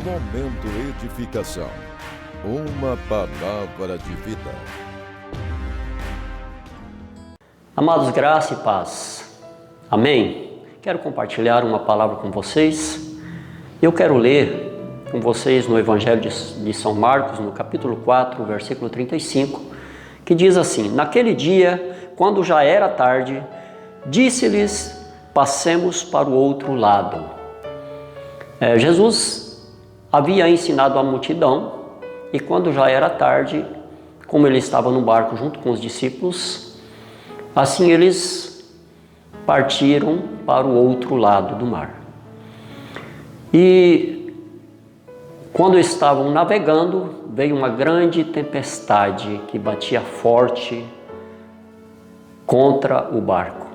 Momento Edificação. Uma palavra de vida. Amados, graça e paz. Amém? Quero compartilhar uma palavra com vocês. Eu quero ler com vocês no Evangelho de São Marcos, no capítulo 4, versículo 35, que diz assim: Naquele dia, quando já era tarde, disse-lhes: passemos para o outro lado. Jesus havia ensinado a multidão e quando já era tarde, como ele estava no barco junto com os discípulos, assim eles partiram para o outro lado do mar. E quando estavam navegando, veio uma grande tempestade que batia forte contra o barco.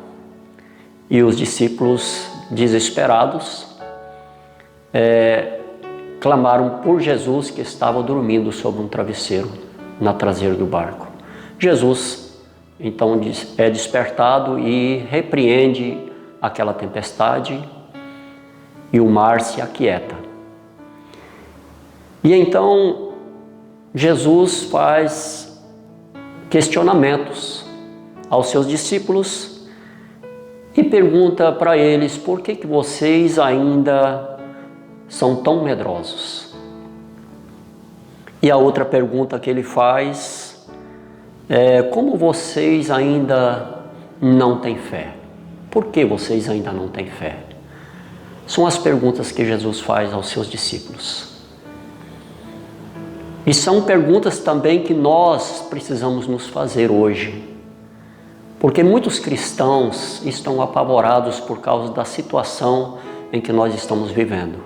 E os discípulos, desesperados, clamaram por Jesus, que estava dormindo sobre um travesseiro na traseira do barco. Jesus, então, é despertado e repreende aquela tempestade e o mar se aquieta. E então, Jesus faz questionamentos aos seus discípulos e pergunta para eles: por que vocês ainda são tão medrosos? E a outra pergunta que ele faz é: como vocês ainda não têm fé? Por que vocês ainda não têm fé? São as perguntas que Jesus faz aos seus discípulos. E são perguntas também que nós precisamos nos fazer hoje. Porque muitos cristãos estão apavorados por causa da situação em que nós estamos vivendo,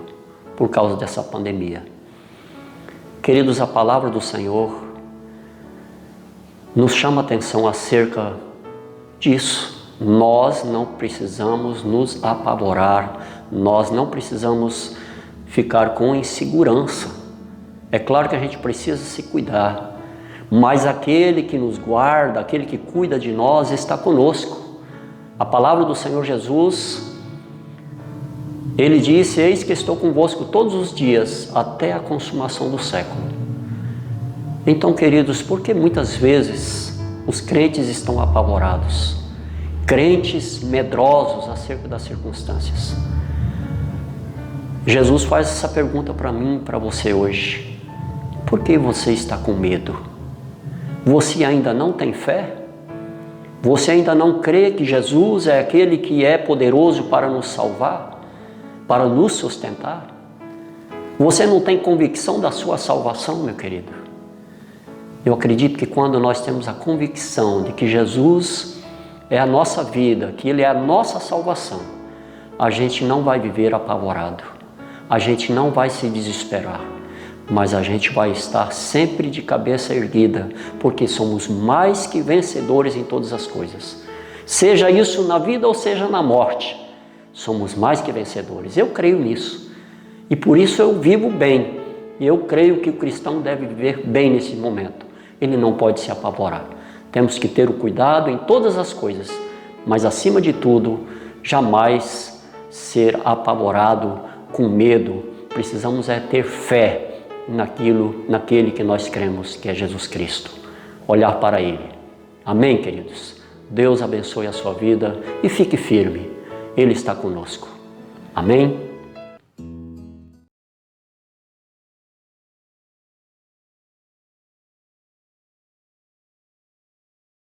por causa dessa pandemia. Queridos, a palavra do Senhor nos chama a atenção acerca disso. Nós não precisamos nos apavorar, nós não precisamos ficar com insegurança. É claro que a gente precisa se cuidar, mas aquele que nos guarda, aquele que cuida de nós está conosco. A palavra do Senhor Jesus, Ele disse: eis que estou convosco todos os dias, até a consumação do século. Então, queridos, por que muitas vezes os crentes estão apavorados? Crentes medrosos acerca das circunstâncias. Jesus faz essa pergunta para mim e para você hoje. Por que você está com medo? Você ainda não tem fé? Você ainda não crê que Jesus é aquele que é poderoso para nos salvar? Para nos sustentar? Você não tem convicção da sua salvação, meu querido? Eu acredito que quando nós temos a convicção de que Jesus é a nossa vida, que Ele é a nossa salvação, a gente não vai viver apavorado, a gente não vai se desesperar, mas a gente vai estar sempre de cabeça erguida, porque somos mais que vencedores em todas as coisas. Seja isso na vida ou seja na morte, somos mais que vencedores. Eu creio nisso. E por isso eu vivo bem. E eu creio que o cristão deve viver bem nesse momento. Ele não pode se apavorar. Temos que ter o cuidado em todas as coisas, mas acima de tudo, jamais ser apavorado com medo. Precisamos ter fé naquele que nós cremos, que é Jesus Cristo. Olhar para Ele. Amém, queridos? Deus abençoe a sua vida e fique firme. Ele está conosco. Amém?